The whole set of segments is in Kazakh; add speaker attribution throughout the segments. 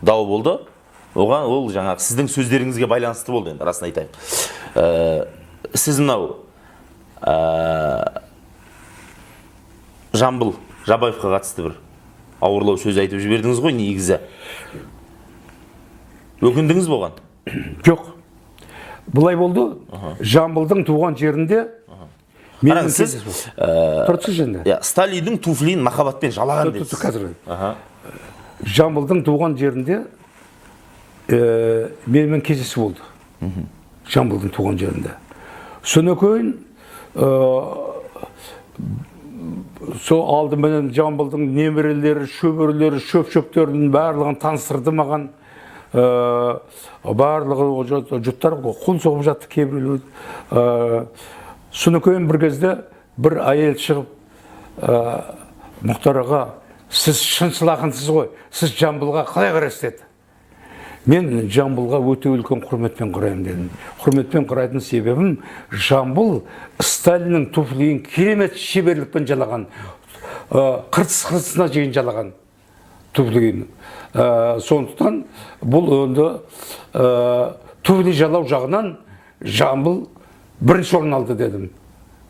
Speaker 1: дау болды. Оған ол жаңағы сіздің сөздеріңізге байланысты болды енді, расын айтайын. Сіз мынау Жамбыл Жабаевқа қатысты бір ауырлау сөз айтып жібердіңіз ғой, негізі. Өкіндіңіз болған?
Speaker 2: Жоқ. Бұлай болды. Жамбылдың туған жерінде
Speaker 1: сіз Сталиндің туфлиін махаббатпен жалаған дедіңіз.
Speaker 2: Қазір Жамбылдың туған жерінде менімен кездесу болды. Жамбылдың туған жерінде. Содан кейін сол алдыменен Жамбылдың немерелері, шөберелері, шөп-шөптерінің барлығын таныстырды маған. Барлығы жұттар қол соғып жатты кейбіреулер. Содан кейін бір кезде бір әйел шығып Мұхтар аға, сіз шыншыл ақынсыз ғой, сіз Жамбылға қалай қарайсыз деді. Мен Жамбылға өте үлкен құрметпен қараймын дедім. Құрметпен қарайтын себебім, Жамбыл Сталиннің туфлиін керемет шеберлікпен жалаған, қыртыс-қыртысына жейін жалаған туфлиін. Сондықтан бұл önde туфли жалау жағынан Жамбыл бірінші орын алды дедім.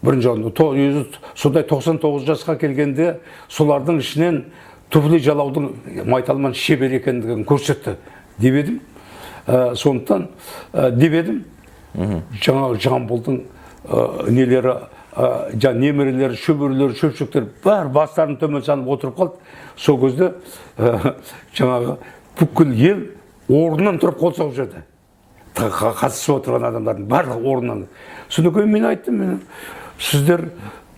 Speaker 2: Бірінші орын. Сондай 99 жасқа келгенде солардың ішінен туфли жалаудың майталман шебер екендігін көрсетті деп едім. Сондықтан деп едім, жаңағы Жамбылдың нелері, немерелері, шөберелері, шөпшектер бәрі бастарын төмен салып отырып қалды. Сол кезде жаңағы бүкіл ел орнынан тұрып қол соғып жүрді. Қатысып отырған адамдардың барлығы орнынан. Содан кейін мен айттым, сіздер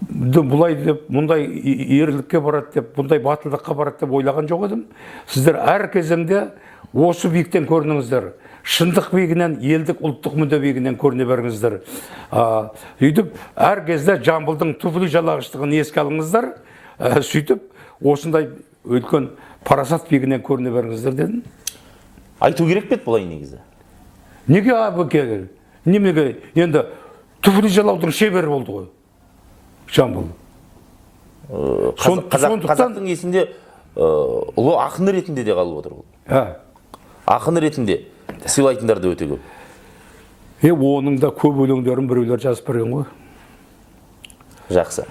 Speaker 2: бұлай деп, мұндай ерлікке барады деп, бұндай батылдыққа барады деп ойлаған жоқ едім. Сіздер әр кезеңде осы биіктен көрініңіздер. Шындық биігінен, елдік, ұлттық мүдде биігінен көріне беріңіздер. Сөйтіп, әр кезде Жамбылдың туфли жалағыштығын еске алыңыздар. Сөйтіп, осындай үлкен парасат биігінен көріне беріңіздер дедім.
Speaker 1: Айту керек пе еді бұлай негізі?
Speaker 2: Неге керек? Неге? Енді туфли жалаудың шебері болды ғой. Жамбыл.
Speaker 1: Қазақтың есінде ұлы ақын ретінде де қалып отыр ол. Ақын ретінде сыйлайтындар да өте көп.
Speaker 2: Оның да көп өлеңдерін біреулер жазып берген ғой.
Speaker 1: Жақсы.